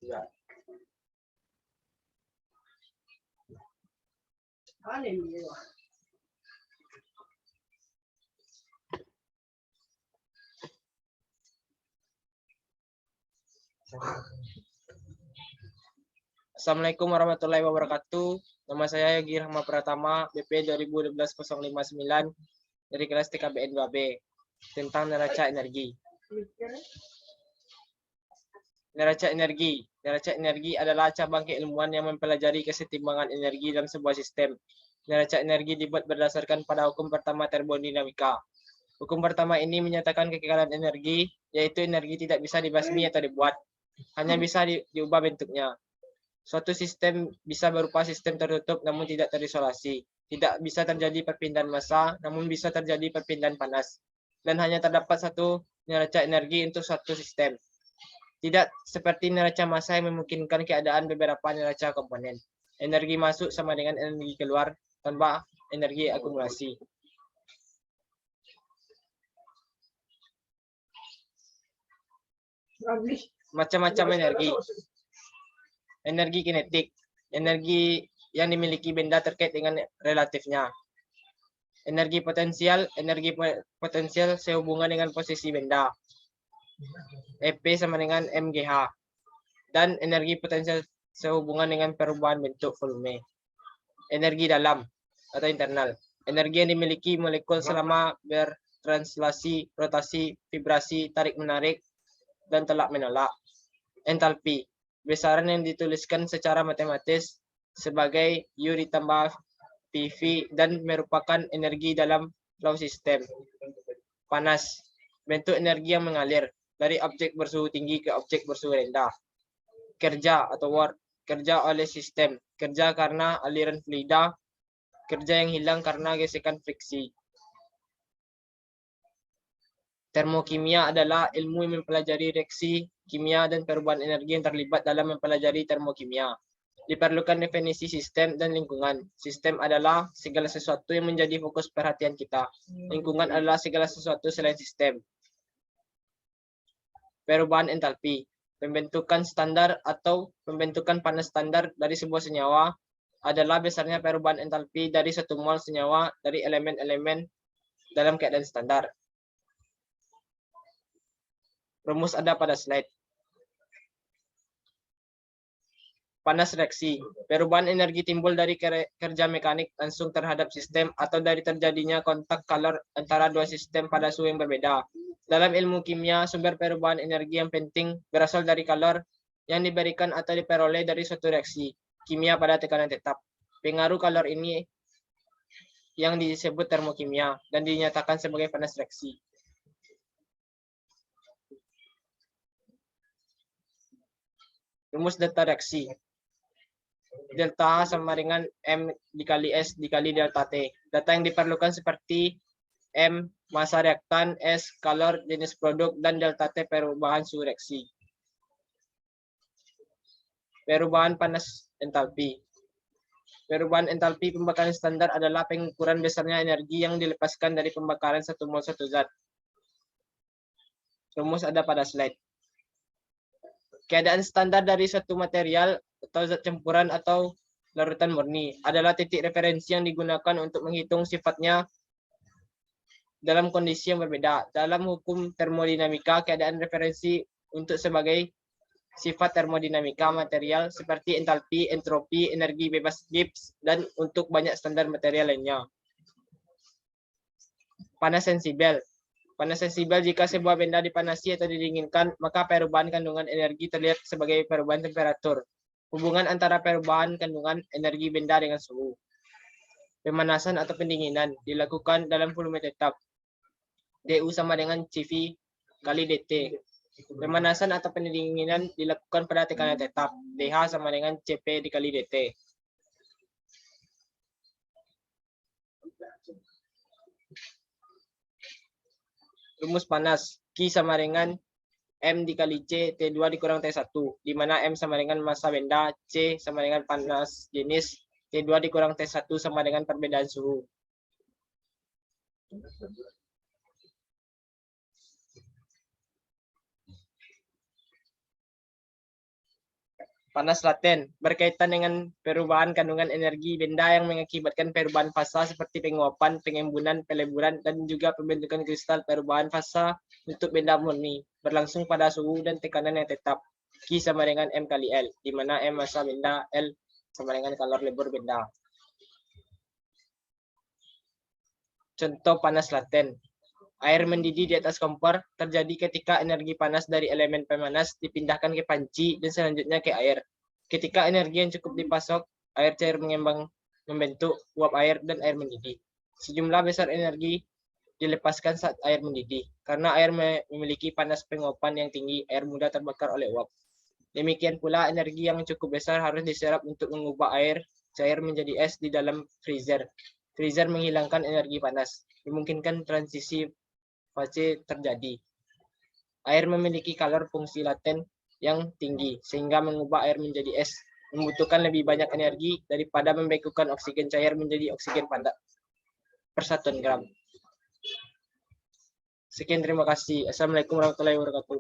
Ya. Assalamualaikum warahmatullahi wabarakatuh. Nama saya Yogi Rahma Pratama, BP 2012-059 dari kelas TKBN 2B tentang neraca energi. Neraca energi. Neraca energi adalah cabang keilmuan yang mempelajari kesetimbangan energi dalam sebuah sistem. Neraca energi dibuat berdasarkan pada hukum pertama termodinamika. Hukum pertama ini menyatakan kekekalan energi, yaitu energi tidak bisa dibasmi atau dibuat, hanya bisa diubah bentuknya. Suatu sistem bisa berupa sistem tertutup namun tidak terisolasi. Tidak bisa terjadi perpindahan massa, namun bisa terjadi perpindahan panas. Dan hanya terdapat satu neraca energi untuk suatu sistem. Tidak seperti neraca massa yang memungkinkan keadaan beberapa neraca komponen. Energi masuk sama dengan energi keluar tanpa energi akumulasi. Macam-macam energi. Energi kinetik, energi yang dimiliki benda terkait dengan relatifnya. Energi potensial sehubungan dengan posisi benda. EP sama dengan MGH. Dan energi potensial sehubungan dengan perubahan bentuk volume. Energi dalam atau internal. Energi yang dimiliki molekul selama bertranslasi, rotasi, vibrasi, tarik-menarik, dan tolak-menolak. Entalpi. Besaran yang dituliskan secara matematis sebagai U ditambah PV dan merupakan energi dalam flow system. Panas, bentuk energi yang mengalir dari objek bersuhu tinggi ke objek bersuhu rendah. Kerja atau work, kerja oleh sistem, kerja karena aliran fluida, kerja yang hilang karena gesekan friksi. Termokimia adalah ilmu yang mempelajari reaksi kimia dan perubahan energi yang terlibat dalam mempelajari termokimia. Diperlukan definisi sistem dan lingkungan. Sistem adalah segala sesuatu yang menjadi fokus perhatian kita. Lingkungan adalah segala sesuatu selain sistem. Perubahan entalpi. Pembentukan standar atau pembentukan panas standar dari sebuah senyawa adalah besarnya perubahan entalpi dari satu mol senyawa dari elemen-elemen dalam keadaan standar. Rumus ada pada slide. Panas reaksi. Perubahan energi timbul dari kerja mekanik langsung terhadap sistem atau dari terjadinya kontak kalor antara dua sistem pada suhu yang berbeda. Dalam ilmu kimia, sumber perubahan energi yang penting berasal dari kalor yang diberikan atau diperoleh dari suatu reaksi kimia pada tekanan tetap. Pengaruh kalor ini yang disebut termokimia dan dinyatakan sebagai panas reaksi. Rumus delta reaksi. Delta H sama dengan M dikali S dikali delta T. Data yang diperlukan seperti M massa reaktan, S kalor jenis produk, dan delta T perubahan suhu reaksi. Perubahan panas entalpi. Perubahan entalpi pembakaran standar adalah pengukuran besarnya energi yang dilepaskan dari pembakaran satu mol satu zat. Rumus ada pada slide. Keadaan standar dari suatu material atau zat campuran atau larutan murni adalah titik referensi yang digunakan untuk menghitung sifatnya dalam kondisi yang berbeda. Dalam hukum termodinamika, keadaan referensi untuk sebagai sifat termodinamika material seperti entalpi, entropi, energi bebas Gibbs, dan untuk banyak standar material lainnya. Panas sensibel. Panas sensibel jika sebuah benda dipanasi atau didinginkan, maka perubahan kandungan energi terlihat sebagai perubahan temperatur. Hubungan antara perubahan kandungan energi benda dengan suhu. Pemanasan atau pendinginan dilakukan dalam volume tetap. DU sama dengan CV kali DT. Pemanasan atau pendinginan dilakukan pada tekanan tetap. DH sama dengan CP dikali DT. Rumus panas. Q sama dengan M dikali C, T2 dikurang T1. Di mana M sama dengan massa benda, C sama dengan panas jenis, T2 dikurang T1 sama dengan perbedaan suhu. Panas laten berkaitan dengan perubahan kandungan energi benda yang mengakibatkan perubahan fasa seperti penguapan, pengembunan, peleburan, dan juga pembentukan kristal. Perubahan fasa untuk benda murni berlangsung pada suhu dan tekanan yang tetap. Q sama dengan M kali L, di mana M massa benda, L sama dengan kalor lebur benda. Contoh panas laten. Air mendidih di atas kompor terjadi ketika energi panas dari elemen pemanas dipindahkan ke panci dan selanjutnya ke air. Ketika energi yang cukup dipasok, air cair mengembang membentuk uap air dan air mendidih. Sejumlah besar energi dilepaskan saat air mendidih. Karena air memiliki panas penguapan yang tinggi, air mudah terbakar oleh uap. Demikian pula energi yang cukup besar harus diserap untuk mengubah air cair menjadi es di dalam freezer. Freezer menghilangkan energi panas, memungkinkan transisi fase terjadi. Air memiliki kalor fungsi laten yang tinggi, sehingga mengubah air menjadi es membutuhkan lebih banyak energi daripada membekukan oksigen cair menjadi oksigen padat per 1 gram. Sekian, terima kasih. Assalamualaikum warahmatullahi wabarakatuh.